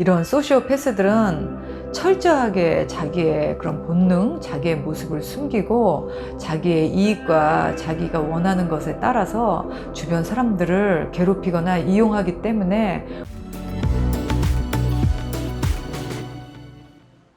이런 소시오패스들은 철저하게 자기의 그런 본능, 자기의 모습을 숨기고 자기의 이익과 자기가 원하는 것에 따라서 주변 사람들을 괴롭히거나 이용하기 때문에.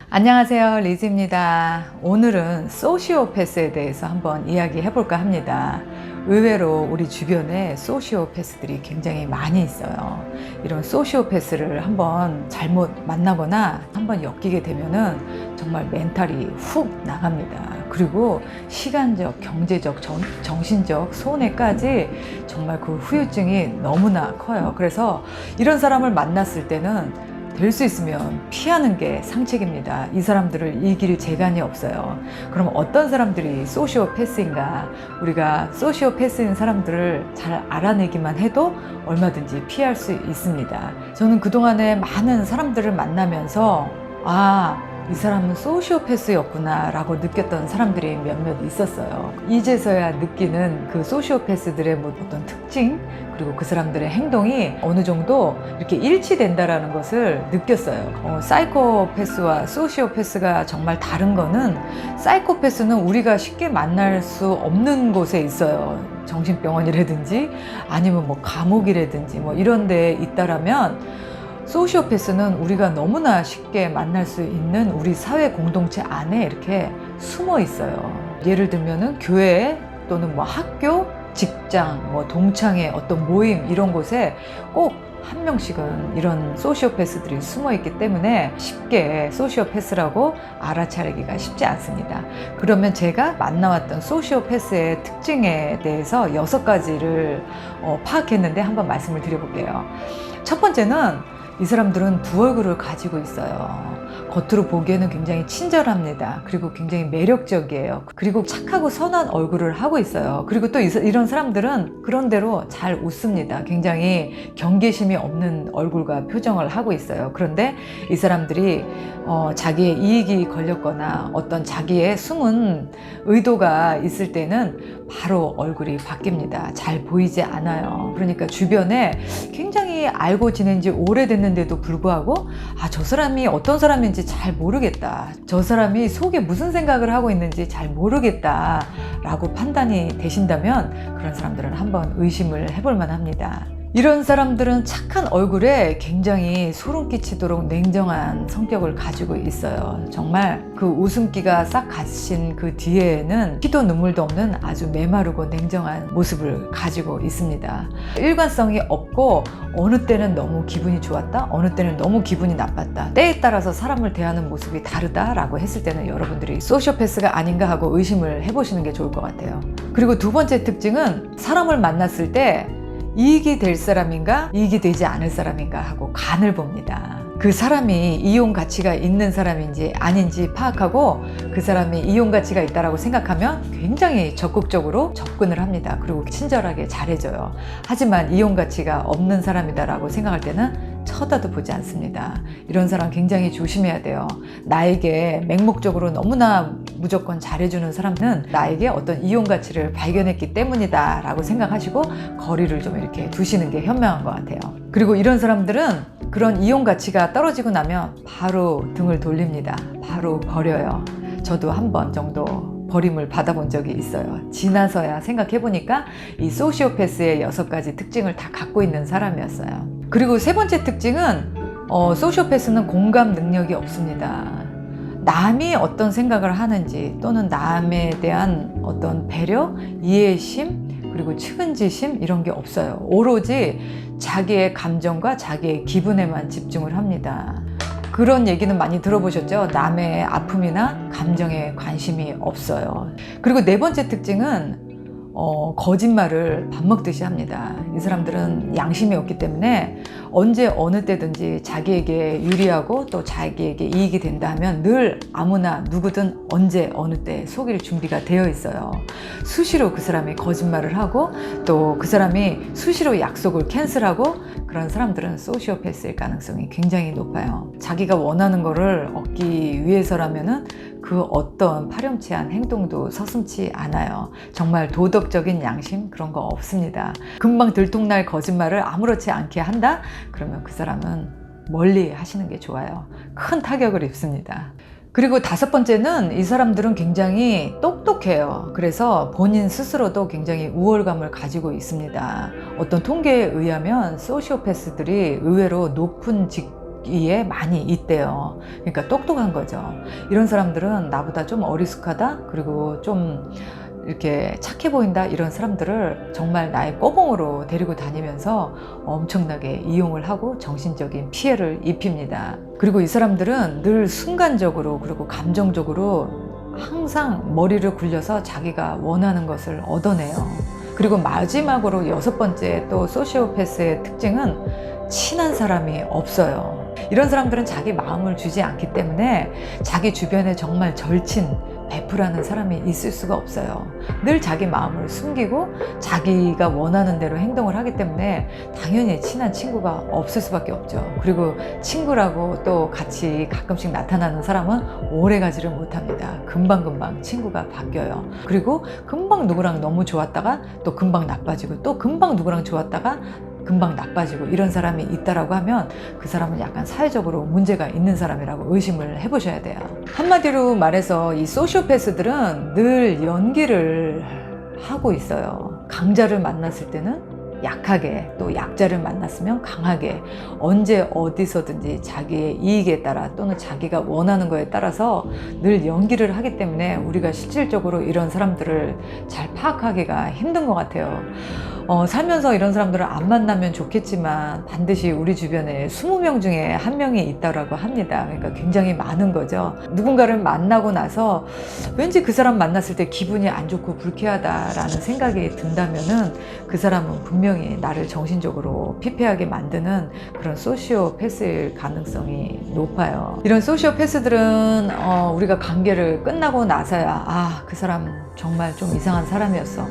안녕하세요, 리즈입니다. 오늘은 소시오패스에 대해서 한번 이야기해 볼까 합니다. 의외로 우리 주변에 소시오패스들이 굉장히 많이 있어요. 이런 소시오패스를 한번 잘못 만나거나 한번 엮이게 되면은 정말 멘탈이 훅 나갑니다. 그리고 시간적, 경제적, 정신적 손해까지 정말 그 후유증이 너무나 커요. 그래서 이런 사람을 만났을 때는 될 수 있으면 피하는 게 상책입니다. 이 사람들을 이길 재간이 없어요. 그럼 어떤 사람들이 소시오패스인가? 우리가 소시오패스인 사람들을 잘 알아내기만 해도 얼마든지 피할 수 있습니다. 저는 그동안에 많은 사람들을 만나면서 이 사람은 소시오패스였구나 라고 느꼈던 사람들이 몇몇 있었어요. 이제서야 느끼는 그 소시오패스들의 어떤 특징, 그리고 그 사람들의 행동이 어느 정도 이렇게 일치된다라는 것을 느꼈어요. 사이코패스와 소시오패스가 정말 다른 거는, 사이코패스는 우리가 쉽게 만날 수 없는 곳에 있어요. 정신병원이라든지 아니면 뭐 감옥이라든지 뭐 이런 데에 있다라면, 소시오패스는 우리가 너무나 쉽게 만날 수 있는 우리 사회 공동체 안에 이렇게 숨어 있어요. 예를 들면은 교회 또는 뭐 학교, 직장, 뭐 동창회 어떤 모임 이런 곳에 꼭 한 명씩은 이런 소시오패스들이 숨어 있기 때문에 쉽게 소시오패스라고 알아차리기가 쉽지 않습니다. 그러면 제가 만나왔던 소시오패스의 특징에 대해서 6가지를 파악했는데 한번 말씀을 드려볼게요. 첫 번째는 이 사람들은 두 얼굴을 가지고 있어요. 겉으로 보기에는 굉장히 친절합니다. 그리고 굉장히 매력적이에요. 그리고 착하고 선한 얼굴을 하고 있어요. 그리고 또 이런 사람들은 그런대로 잘 웃습니다. 굉장히 경계심이 없는 얼굴과 표정을 하고 있어요. 그런데 이 사람들이 자기의 이익이 걸렸거나 어떤 자기의 숨은 의도가 있을 때는 바로 얼굴이 바뀝니다. 잘 보이지 않아요. 그러니까 주변에 굉장히 알고 지낸 지 오래됐는데도 불구하고 저 사람이 어떤 사람인지 잘 모르겠다, 저 사람이 속에 무슨 생각을 하고 있는지 잘 모르겠다 라고 판단이 되신다면 그런 사람들은 한번 의심을 해볼 만합니다. 이런 사람들은 착한 얼굴에 굉장히 소름 끼치도록 냉정한 성격을 가지고 있어요. 정말 그 웃음기가 싹 가신 그 뒤에는 피도 눈물도 없는 아주 메마르고 냉정한 모습을 가지고 있습니다. 일관성이 없고 어느 때는 너무 기분이 좋았다, 어느 때는 너무 기분이 나빴다, 때에 따라서 사람을 대하는 모습이 다르다라고 했을 때는 여러분들이 소시오패스가 아닌가 하고 의심을 해보시는 게 좋을 것 같아요. 그리고 두 번째 특징은 사람을 만났을 때 이익이 될 사람인가 이익이 되지 않을 사람인가 하고 간을 봅니다. 그 사람이 이용 가치가 있는 사람인지 아닌지 파악하고 그 사람이 이용 가치가 있다고 생각하면 굉장히 적극적으로 접근을 합니다. 그리고 친절하게 잘해줘요. 하지만 이용 가치가 없는 사람이다라고 생각할 때는 쳐다도 보지 않습니다. 이런 사람 굉장히 조심해야 돼요. 나에게 맹목적으로 너무나 무조건 잘해주는 사람은 나에게 어떤 이용 가치를 발견했기 때문이다 라고 생각하시고 거리를 좀 이렇게 두시는 게 현명한 것 같아요. 그리고 이런 사람들은 그런 이용 가치가 떨어지고 나면 바로 등을 돌립니다. 바로 버려요. 저도 한 번 정도 버림을 받아본 적이 있어요. 지나서야 생각해보니까 이 소시오패스의 6가지 특징을 다 갖고 있는 사람이었어요. 그리고 세 번째 특징은 소시오패스는 공감 능력이 없습니다. 남이 어떤 생각을 하는지 또는 남에 대한 어떤 배려, 이해심, 그리고 측은지심 이런 게 없어요. 오로지 자기의 감정과 자기의 기분에만 집중을 합니다. 그런 얘기는 많이 들어보셨죠? 남의 아픔이나 감정에 관심이 없어요. 그리고 네 번째 특징은 거짓말을 밥 먹듯이 합니다. 이 사람들은 양심이 없기 때문에 언제 어느 때든지 자기에게 유리하고 또 자기에게 이익이 된다 하면 늘 아무나 누구든 언제 어느 때 속일 준비가 되어 있어요. 수시로 그 사람이 거짓말을 하고 또 그 사람이 수시로 약속을 캔슬하고, 그런 사람들은 소시오패스일 가능성이 굉장히 높아요. 자기가 원하는 거를 얻기 위해서라면은 그 어떤 파렴치한 행동도 서슴지 않아요. 정말 도덕적인 양심 그런 거 없습니다. 금방 들통날 거짓말을 아무렇지 않게 한다? 그러면 그 사람은 멀리 하시는 게 좋아요. 큰 타격을 입습니다. 그리고 5번째는 이 사람들은 굉장히 똑똑해요. 그래서 본인 스스로도 굉장히 우월감을 가지고 있습니다. 어떤 통계에 의하면 소시오패스들이 의외로 높은 직위에 많이 있대요. 그러니까 똑똑한 거죠. 이런 사람들은 나보다 좀 어리숙하다, 그리고 좀 이렇게 착해 보인다, 이런 사람들을 정말 나의 꼬봉으로 데리고 다니면서 엄청나게 이용을 하고 정신적인 피해를 입힙니다. 그리고 이 사람들은 늘 순간적으로 그리고 감정적으로 항상 머리를 굴려서 자기가 원하는 것을 얻어내요. 그리고 마지막으로 6번째 또 소시오패스의 특징은 친한 사람이 없어요. 이런 사람들은 자기 마음을 주지 않기 때문에 자기 주변에 정말 절친, 베프라는 사람이 있을 수가 없어요. 늘 자기 마음을 숨기고 자기가 원하는 대로 행동을 하기 때문에 당연히 친한 친구가 없을 수밖에 없죠. 그리고 친구라고 또 같이 가끔씩 나타나는 사람은 오래 가지를 못합니다. 금방금방 친구가 바뀌어요. 그리고 금방 누구랑 너무 좋았다가 또 금방 나빠지고, 또 금방 누구랑 좋았다가 금방 나빠지고, 이런 사람이 있다라고 하면 그 사람은 약간 사회적으로 문제가 있는 사람이라고 의심을 해보셔야 돼요. 한마디로 말해서 이 소시오패스들은 늘 연기를 하고 있어요. 강자를 만났을 때는 약하게, 또 약자를 만났으면 강하게, 언제 어디서든지 자기의 이익에 따라 또는 자기가 원하는 거에 따라서 늘 연기를 하기 때문에 우리가 실질적으로 이런 사람들을 잘 파악하기가 힘든 것 같아요. 살면서 이런 사람들을 안 만나면 좋겠지만 반드시 우리 주변에 20명 중에 1명이 있다고 합니다. 그러니까 굉장히 많은 거죠. 누군가를 만나고 나서 왠지 그 사람 만났을 때 기분이 안 좋고 불쾌하다라는 생각이 든다면은 그 사람은 분명히 나를 정신적으로 피폐하게 만드는 그런 소시오패스일 가능성이 높아요. 이런 소시오패스들은 우리가 관계를 끝나고 나서야 그 사람 정말 좀 이상한 사람이었어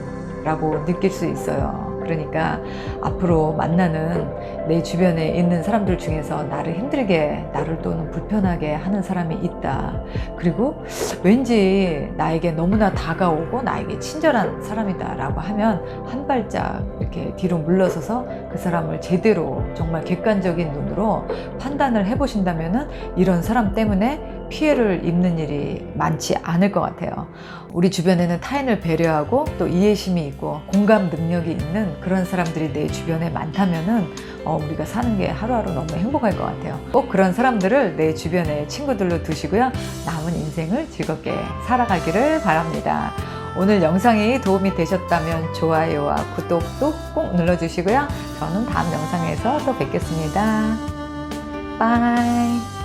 라고 느낄 수 있어요. 그러니까 앞으로 만나는 내 주변에 있는 사람들 중에서 나를 힘들게, 나를 또는 불편하게 하는 사람이 있다, 그리고 왠지 나에게 너무나 다가오고 나에게 친절한 사람이다 라고 하면 한 발짝 이렇게 뒤로 물러서서 그 사람을 제대로 정말 객관적인 눈으로 판단을 해보신다면은 이런 사람 때문에 피해를 입는 일이 많지 않을 것 같아요. 우리 주변에는 타인을 배려하고 또 이해심이 있고 공감 능력이 있는 그런 사람들이 내 주변에 많다면은 우리가 사는 게 하루하루 너무 행복할 것 같아요. 꼭 그런 사람들을 내 주변에 친구들로 두시고요. 남은 인생을 즐겁게 살아가기를 바랍니다. 오늘 영상이 도움이 되셨다면 좋아요와 구독도 꼭 눌러주시고요. 저는 다음 영상에서 또 뵙겠습니다. 바이.